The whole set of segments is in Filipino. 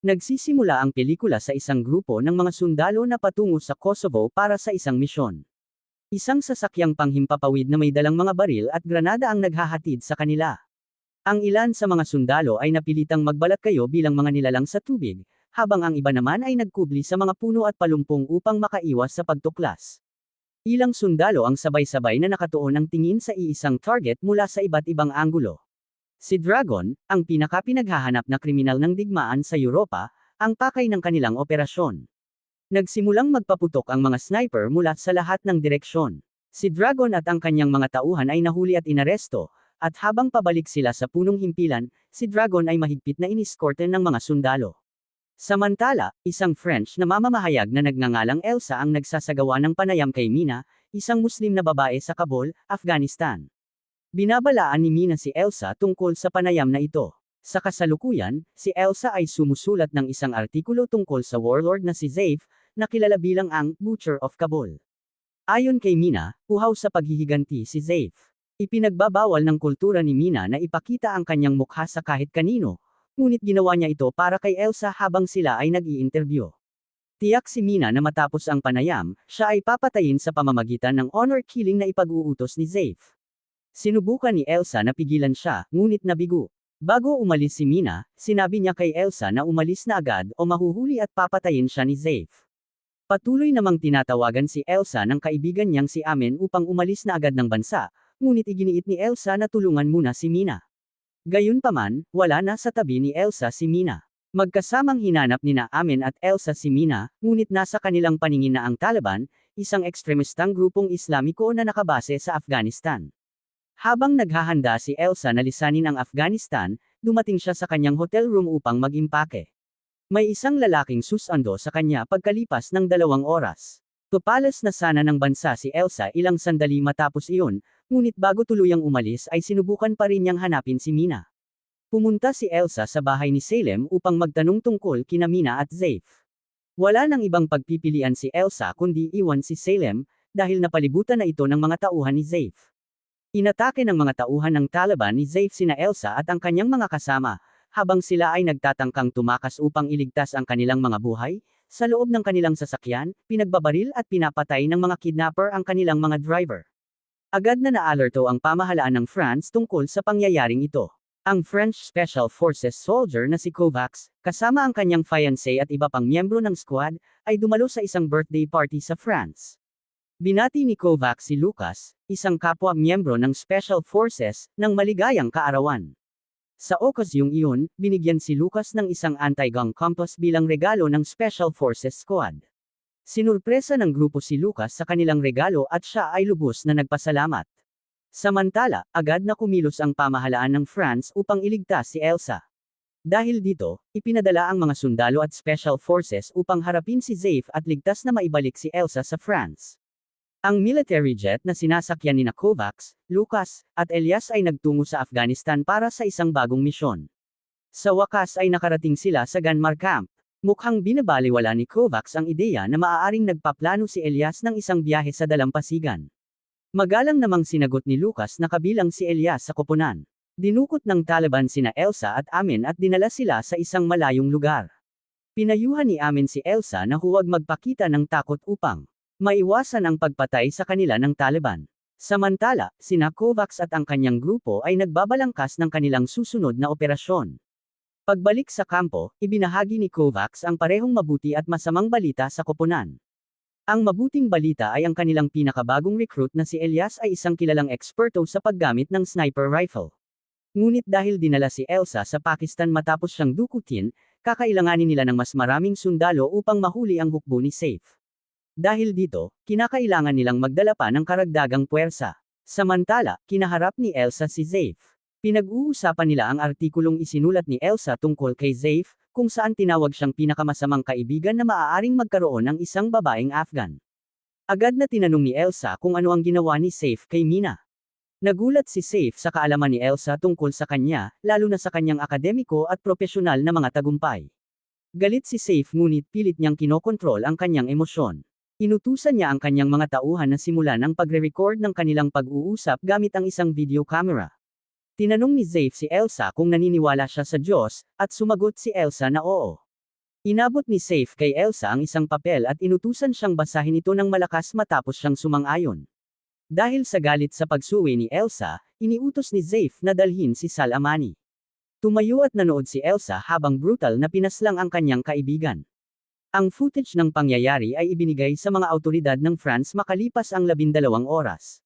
Nagsisimula ang pelikula sa isang grupo ng mga sundalo na patungo sa Kosovo para sa isang misyon. Isang sasakyang panghimpapawid na may dalang mga baril at granada ang naghahatid sa kanila. Ang ilan sa mga sundalo ay napilitang magbalat kayo bilang mga nilalang sa tubig, habang ang iba naman ay nagkubli sa mga puno at palumpong upang makaiwas sa pagtuklas. Ilang sundalo ang sabay-sabay na nakatuon ang tingin sa iisang target mula sa iba't ibang anggulo. Si Dragon, ang pinakapinaghahanap na kriminal ng digmaan sa Europa, ang pakay ng kanilang operasyon. Nagsimulang magpaputok ang mga sniper mula sa lahat ng direksyon. Si Dragon at ang kanyang mga tauhan ay nahuli at inaresto, at habang pabalik sila sa punong himpilan, si Dragon ay mahigpit na iniskorte ng mga sundalo. Samantala, isang French na mamamahayag na nagngangalang Elsa ang nagsasagawa ng panayam kay Mina, isang Muslim na babae sa Kabul, Afghanistan. Binabalaan ni Mina si Elsa tungkol sa panayam na ito. Sa kasalukuyan, si Elsa ay sumusulat ng isang artikulo tungkol sa warlord na si Zaif, na kilala bilang ang Butcher of Kabul. Ayon kay Mina, uhaw sa paghihiganti si Zaif. Ipinagbabawal ng kultura ni Mina na ipakita ang kanyang mukha sa kahit kanino, ngunit ginawa niya ito para kay Elsa habang sila ay nag-i-interview. Tiyak si Mina na matapos ang panayam, siya ay papatayin sa pamamagitan ng honor killing na ipag-uutos ni Zaif. Sinubukan ni Elsa na pigilan siya, ngunit nabigo. Bago umalis si Mina, sinabi niya kay Elsa na umalis na agad o mahuhuli at papatayin siya ni Zaif. Patuloy namang tinatawagan si Elsa ng kaibigan niyang si Amen upang umalis na agad ng bansa, ngunit iginiit ni Elsa na tulungan muna si Mina. Gayunpaman, wala na sa tabi ni Elsa si Mina. Magkasamang hinanap nina Amen at Elsa si Mina, ngunit nasa kanilang paningin na ang Taliban, isang ekstremistang grupong Islamiko na nakabase sa Afghanistan. Habang naghahanda si Elsa na lisanin ang Afghanistan, dumating siya sa kanyang hotel room upang mag-impake. May isang lalaking susando sa kanya pagkalipas ng 2 oras. Tupalas na sana ng bansa si Elsa ilang sandali matapos iyon, ngunit bago tuluyang umalis ay sinubukan pa rin niyang hanapin si Mina. Pumunta si Elsa sa bahay ni Salem upang magtanong tungkol kina Mina at Zaif. Wala nang ibang pagpipilian si Elsa kundi iwan si Salem, dahil napalibutan na ito ng mga tauhan ni Zaif. Inatake ng mga tauhan ng Taliban ni Zaif sina Elsa at ang kanyang mga kasama, habang sila ay nagtatangkang tumakas upang iligtas ang kanilang mga buhay. Sa loob ng kanilang sasakyan, pinagbabaril at pinapatay ng mga kidnapper ang kanilang mga driver. Agad na naalerto ang pamahalaan ng France tungkol sa pangyayaring ito. Ang French Special Forces soldier na si Kovacs, kasama ang kanyang fiancé at iba pang miyembro ng squad, ay dumalo sa isang birthday party sa France. Binati ni Kovacs si Lucas, isang kapwa miyembro ng Special Forces, ng maligayang kaarawan. Sa okasyong iyon, binigyan si Lucas ng isang anti-gun compass bilang regalo ng Special Forces Squad. Sinurpresa ng grupo si Lucas sa kanilang regalo at siya ay lubos na nagpasalamat. Samantala, agad na kumilos ang pamahalaan ng France upang iligtas si Elsa. Dahil dito, ipinadala ang mga sundalo at Special Forces upang harapin si Zaif at ligtas na maibalik si Elsa sa France. Ang military jet na sinasakyan nina Kovacs, Lucas, at Elias ay nagtungo sa Afghanistan para sa isang bagong misyon. Sa wakas ay nakarating sila sa Gunmar Camp. Mukhang binabaliwala ni Kovacs ang ideya na maaaring nagpaplano si Elias ng isang biyahe sa dalampasigan. Magalang namang sinagot ni Lucas na kabilang si Elias sa koponan. Dinukot ng Taliban sina Elsa at Amen at dinala sila sa isang malayong lugar. Pinayuhan ni Amen si Elsa na huwag magpakita ng takot upang maiwasan ang pagpatay sa kanila ng Taliban. Samantala, sina Kovacs at ang kanyang grupo ay nagbabalangkas ng kanilang susunod na operasyon. Pagbalik sa kampo, ibinahagi ni Kovacs ang parehong mabuti at masamang balita sa koponan. Ang mabuting balita ay ang kanilang pinakabagong recruit na si Elias ay isang kilalang eksperto sa paggamit ng sniper rifle. Ngunit dahil dinala si Elsa sa Pakistan matapos siyang dukutin, kakailanganin nila ng mas maraming sundalo upang mahuli ang hukbo ni Zaif. Dahil dito, kinakailangan nilang magdala pa ng karagdagang puwersa. Samantala, kinaharap ni Elsa si Zaif. Pinag-uusapan nila ang artikulong isinulat ni Elsa tungkol kay Zaif, kung saan tinawag siyang pinakamasamang kaibigan na maaaring magkaroon ng isang babaeng Afghan. Agad na tinanong ni Elsa kung ano ang ginawa ni Zaif kay Mina. Nagulat si Zaif sa kaalaman ni Elsa tungkol sa kanya, lalo na sa kanyang akademiko at propesyonal na mga tagumpay. Galit si Zaif ngunit pilit niyang kinokontrol ang kanyang emosyon. Inutusan niya ang kanyang mga tauhan na simulan ang pagre-record ng kanilang pag-uusap gamit ang isang video camera. Tinanong ni Zaif si Elsa kung naniniwala siya sa Diyos, at sumagot si Elsa na oo. Inabot ni Safe kay Elsa ang isang papel at inutusan siyang basahin ito ng malakas matapos siyang sumang-ayon. Dahil sa galit sa pagsuwi ni Elsa, iniutos ni Safe na dalhin si Sal Amani. Tumayo at nanood si Elsa habang brutal na pinaslang ang kanyang kaibigan. Ang footage ng pangyayari ay ibinigay sa mga awtoridad ng France makalipas ang 12 oras.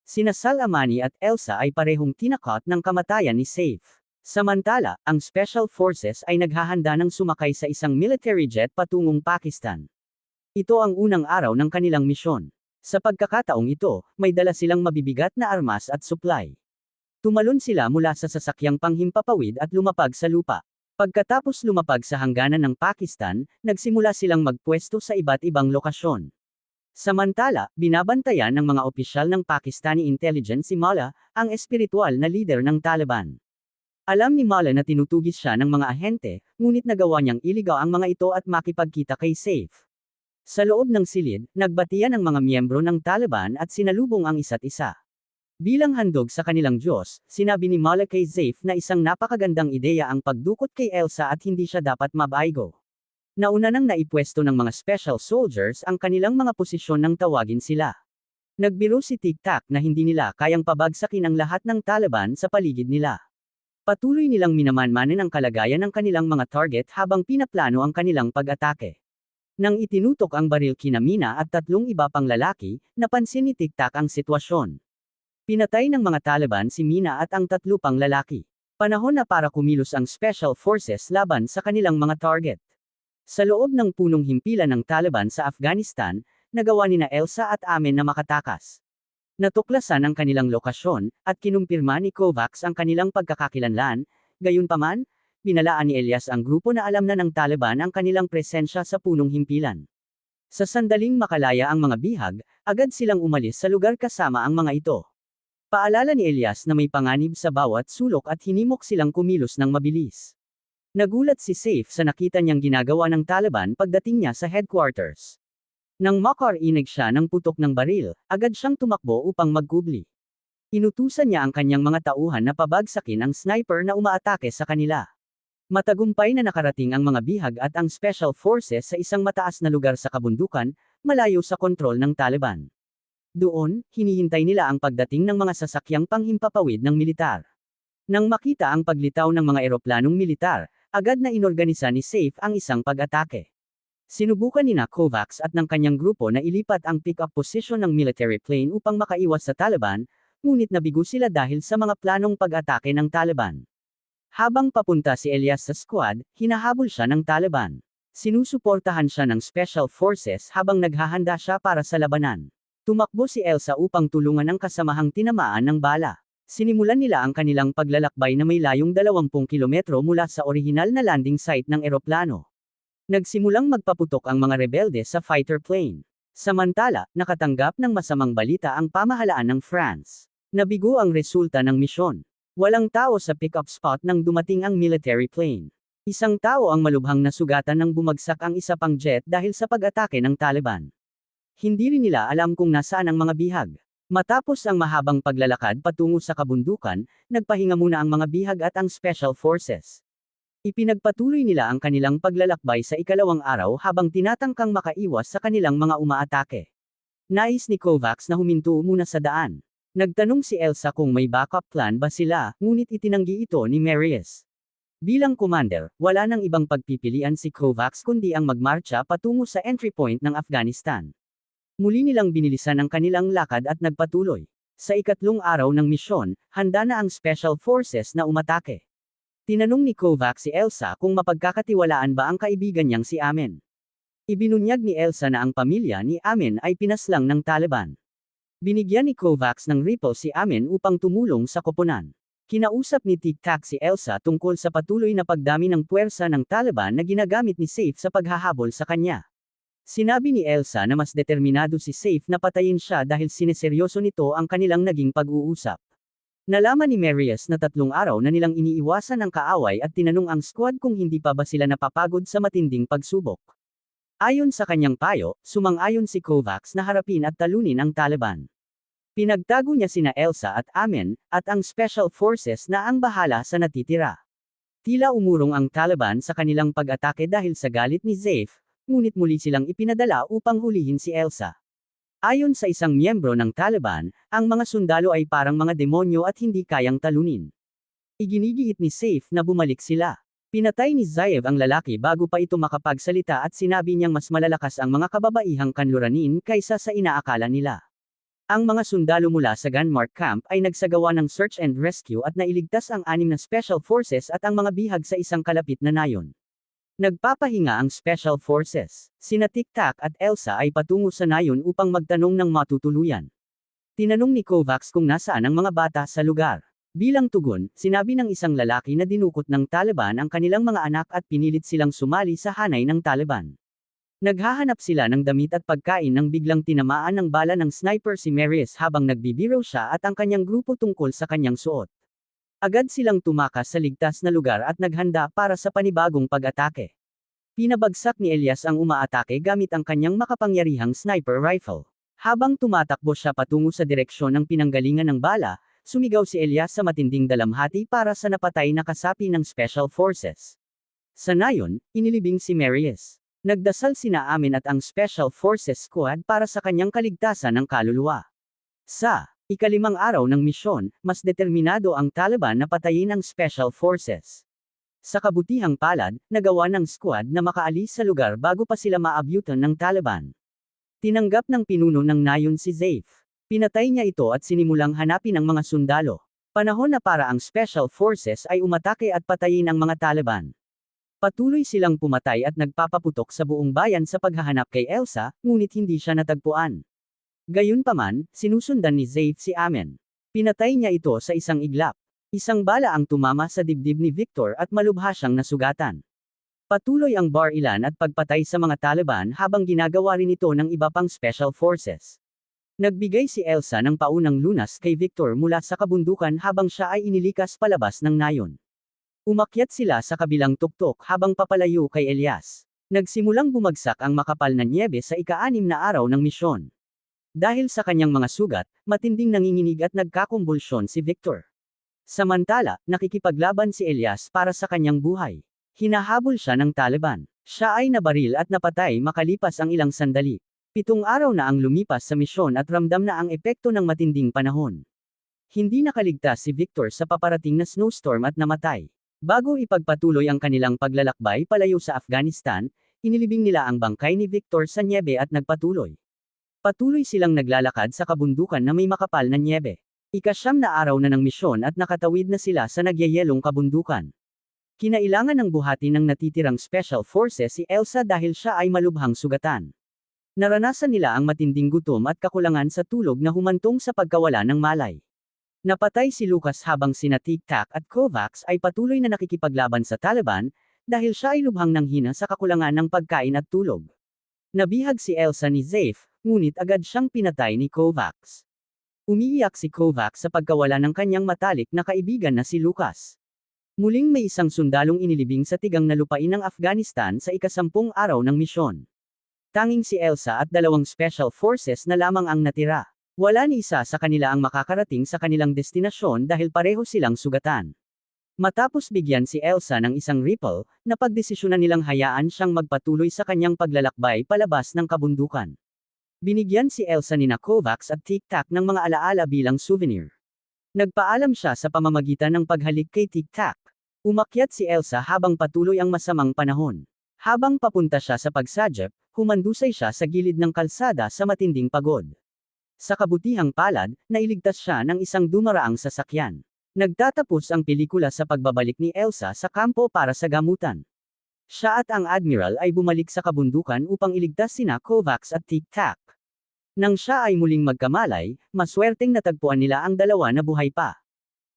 Sina Sal Amani at Elsa ay parehong tinakot ng kamatayan ni Safe. Samantala, ang Special Forces ay naghahanda ng sumakay sa isang military jet patungong Pakistan. Ito ang unang araw ng kanilang misyon. Sa pagkakataong ito, may dala silang mabibigat na armas at supply. Tumalon sila mula sa sasakyang panghimpapawid at lumapag sa lupa. Pagkatapos lumapag sa hangganan ng Pakistan, nagsimula silang magpwesto sa iba't ibang lokasyon. Samantala, binabantayan ng mga opisyal ng Pakistani intelligence si Mullah, ang espiritual na leader ng Taliban. Alam ni Mullah na tinutugis siya ng mga ahente, ngunit nagawa niyang iligaw ang mga ito at makipagkita kay Safe. Sa loob ng silid, nagbatian ang mga miyembro ng Taliban at sinalubong ang isa't isa. Bilang handog sa kanilang Diyos, sinabi ni Mullah kay Safe na isang napakagandang ideya ang pagdukot kay Elsa at hindi siya dapat mabaigo. Nauna nang naipwesto ng mga special soldiers ang kanilang mga posisyon nang tawagin sila. Nagbiro si Tic Tac na hindi nila kayang pabagsakin ang lahat ng Taliban sa paligid nila. Patuloy nilang minamanmanan ang kalagayan ng kanilang mga target habang pinaplano ang kanilang pag-atake. Nang itinutok ang baril kina Mina at 3 iba pang lalaki, napansin ni Tic Tac ang sitwasyon. Pinatay ng mga Taliban si Mina at ang 3 pang lalaki. Panahon na para kumilos ang Special Forces laban sa kanilang mga target. Sa loob ng punong himpilan ng Taliban sa Afghanistan, nagawa nina Elsa at Amen na makatakas. Natuklasan ang kanilang lokasyon, at kinumpirma ni Kovacs ang kanilang pagkakakilanlan, gayunpaman, binalaan ni Elias ang grupo na alam na ng Taliban ang kanilang presensya sa punong himpilan. Sa sandaling makalaya ang mga bihag, agad silang umalis sa lugar kasama ang mga ito. Paalala ni Elias na may panganib sa bawat sulok at hinimok silang kumilos ng mabilis. Nagulat si Safe sa nakita niyang ginagawa ng Taliban pagdating niya sa headquarters. Nang makarinig siya ng putok ng baril, agad siyang tumakbo upang magkubli. Inutusan niya ang kanyang mga tauhan na pabagsakin ang sniper na umaatake sa kanila. Matagumpay na nakarating ang mga bihag at ang special forces sa isang mataas na lugar sa kabundukan, malayo sa kontrol ng Taliban. Doon, hinihintay nila ang pagdating ng mga sasakyang panghimpapawid ng militar. Nang makita ang paglitaw ng mga eroplanong militar, agad na inorganisa ni Safe ang isang pag-atake. Sinubukan ni Kovacs at ng kanyang grupo na ilipat ang pick-up position ng military plane upang makaiwas sa Taliban, ngunit nabigo sila dahil sa mga planong pag-atake ng Taliban. Habang papunta si Elias sa squad, hinahabol siya ng Taliban. Sinusuportahan siya ng Special Forces habang naghahanda siya para sa labanan. Tumakbo si Elsa upang tulungan ang kasamahang tinamaan ng bala. Sinimulan nila ang kanilang paglalakbay na may layong 20 kilometro mula sa orihinal na landing site ng eroplano. Nagsimulang magpaputok ang mga rebelde sa fighter plane. Samantala, nakatanggap ng masamang balita ang pamahalaan ng France. Nabigo ang resulta ng misyon. Walang tao sa pick-up spot nang dumating ang military plane. Isang tao ang malubhang nasugatan nang bumagsak ang isa pang jet dahil sa pag-atake ng Taliban. Hindi rin nila alam kung nasaan ang mga bihag. Matapos ang mahabang paglalakad patungo sa kabundukan, nagpahinga muna ang mga bihag at ang special forces. Ipinagpatuloy nila ang kanilang paglalakbay sa ikalawang araw habang tinatangkang makaiwas sa kanilang mga umaatake. Nais ni Kovacs na huminto muna sa daan. Nagtanong si Elsa kung may backup plan ba sila, ngunit itinanggi ito ni Marius. Bilang commander, wala nang ibang pagpipilian si Kovacs kundi ang magmarcha patungo sa entry point ng Afghanistan. Muli nilang binilisan ang kanilang lakad at nagpatuloy. Sa ikatlong araw ng misyon, handa na ang special forces na umatake. Tinanong ni Kovacs si Elsa kung mapagkakatiwalaan ba ang kaibigan niyang si Amen. Ibinunyag ni Elsa na ang pamilya ni Amen ay pinaslang ng Taliban. Binigyan ni Kovacs ng rifle si Amen upang tumulong sa koponan. Kinausap ni Tic Tac si Elsa tungkol sa patuloy na pagdami ng puwersa ng Taliban na ginagamit ni Safe sa paghahabol sa kanya. Sinabi ni Elsa na mas determinado si Safe na patayin siya dahil sineseryoso nito ang kanilang naging pag-uusap. Nalaman ni Marius na 3 araw na nilang iniiwasan ang kaaway at tinanong ang squad kung hindi pa ba sila napapagod sa matinding pagsubok. Ayon sa kanyang payo, sumang-ayon si Kovacs na harapin at talunin ang Taliban. Pinagtago niya sina Elsa at Amen, at ang Special Forces na ang bahala sa natitira. Tila umurong ang Taliban sa kanilang pag-atake dahil sa galit ni Zaif, ngunit muli silang ipinadala upang hulihin si Elsa. Ayon sa isang miyembro ng Taliban, ang mga sundalo ay parang mga demonyo at hindi kayang talunin. Iginigiit ni Zaif na bumalik sila. Pinatay ni Zaev ang lalaki bago pa ito makapagsalita at sinabi niyang mas malalakas ang mga kababaihang kanluranin kaysa sa inaakala nila. Ang mga sundalo mula sa Gunmark Camp ay nagsagawa ng search and rescue at nailigtas ang 6 na Special Forces at ang mga bihag sa isang kalapit na nayon. Nagpapahinga ang Special Forces. Sina Tic-Tac at Elsa ay patungo sa nayon upang magtanong ng matutuluyan. Tinanong ni Kovacs kung nasaan ang mga bata sa lugar. Bilang tugon, sinabi ng isang lalaki na dinukot ng Taliban ang kanilang mga anak at pinilit silang sumali sa hanay ng Taliban. Naghahanap sila ng damit at pagkain nang biglang tinamaan ng bala ng sniper si Marius habang nagbibiro siya at ang kanyang grupo tungkol sa kanyang suot. Agad silang tumakas sa ligtas na lugar at naghanda para sa panibagong pag-atake. Pinabagsak ni Elias ang umaatake gamit ang kanyang makapangyarihang sniper rifle. Habang tumatakbo siya patungo sa direksyon ng pinanggalingan ng bala, sumigaw si Elias sa matinding dalamhati para sa napatay na kasapi ng Special Forces. Sa nayon, inilibing si Marius. Nagdasal sina Amin at ang Special Forces Squad para sa kanyang kaligtasan ng kaluluwa. Sa ika-5 araw ng misyon, mas determinado ang Taliban na patayin ang Special Forces. Sa kabutihang palad, nagawa ng squad na makaalis sa lugar bago pa sila maabyutan ng Taliban. Tinanggap ng pinuno ng nayon si Zaif. Pinatay niya ito at sinimulang hanapin ang mga sundalo. Panahon na para ang Special Forces ay umatake at patayin ang mga Taliban. Patuloy silang pumatay at nagpapaputok sa buong bayan sa paghahanap kay Elsa, ngunit hindi siya natagpuan. Gayunpaman, sinusundan ni Zaif si Amen. Pinatay niya ito sa isang iglap. Isang bala ang tumama sa dibdib ni Victor at malubha siyang nasugatan. Patuloy ang bar-ilan at pagpatay sa mga Taliban habang ginagawa rin ito ng iba pang Special Forces. Nagbigay si Elsa ng paunang lunas kay Victor mula sa kabundukan habang siya ay inilikas palabas ng nayon. Umakyat sila sa kabilang tuktok habang papalayo kay Elias. Nagsimulang bumagsak ang makapal na nyebe sa ika-6 na araw ng misyon. Dahil sa kanyang mga sugat, matinding nanginginig at nagkakumbulsyon si Victor. Samantala, nakikipaglaban si Elias para sa kanyang buhay. Hinahabol siya ng Taliban. Siya ay nabaril at napatay makalipas ang ilang sandali. 7 araw na ang lumipas sa misyon at ramdam na ang epekto ng matinding panahon. Hindi nakaligtas si Victor sa paparating na snowstorm at namatay. Bago ipagpatuloy ang kanilang paglalakbay palayo sa Afghanistan, inilibing nila ang bangkay ni Victor sa nyebe at nagpatuloy. Patuloy silang naglalakad sa kabundukan na may makapal na nyebe. Ika-9 na araw na ng misyon at nakatawid na sila sa nagyayelong kabundukan. Kinailangan ng buhati ng natitirang Special Forces si Elsa dahil siya ay malubhang sugatan. Naranasan nila ang matinding gutom at kakulangan sa tulog na humantong sa pagkawala ng malay. Napatay si Lucas habang sina Tic-Tac at Kovacs ay patuloy na nakikipaglaban sa Taliban, dahil siya ay lubhang nanghina sa kakulangan ng pagkain at tulog. Nabihag si Elsa ni Zaif, ngunit agad siyang pinatay ni Kovacs. Umiiyak si Kovacs sa pagkawala ng kanyang matalik na kaibigan na si Lucas. Muling may isang sundalong inilibing sa tigang na lupain ng Afghanistan sa ika-10 araw ng misyon. Tanging si Elsa at 2 Special Forces na lamang ang natira. Wala ni isa sa kanila ang makakarating sa kanilang destinasyon dahil pareho silang sugatan. Matapos bigyan si Elsa ng isang ripple, napagdesisyonan nilang hayaan siyang magpatuloy sa kanyang paglalakbay palabas ng kabundukan. Binigyan si Elsa ni Kovacs at Tic-Tac ng mga alaala bilang souvenir. Nagpaalam siya sa pamamagitan ng paghalik kay Tic-Tac. Umakyat si Elsa habang patuloy ang masamang panahon. Habang papunta siya sa pagsadyap, humandusay siya sa gilid ng kalsada sa matinding pagod. Sa kabutihang palad, nailigtas siya ng isang dumaraang sasakyan. Nagtatapos ang pelikula sa pagbabalik ni Elsa sa kampo para sa gamutan. Siya at ang Admiral ay bumalik sa kabundukan upang iligtas sina Kovacs at Tic-Tac. Nang siya ay muling magkamalay, maswerteng natagpuan nila ang dalawa na buhay pa.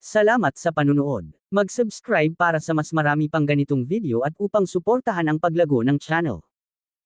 Salamat sa panunood. Mag-subscribe para sa mas marami pang ganitong video at upang suportahan ang paglago ng channel.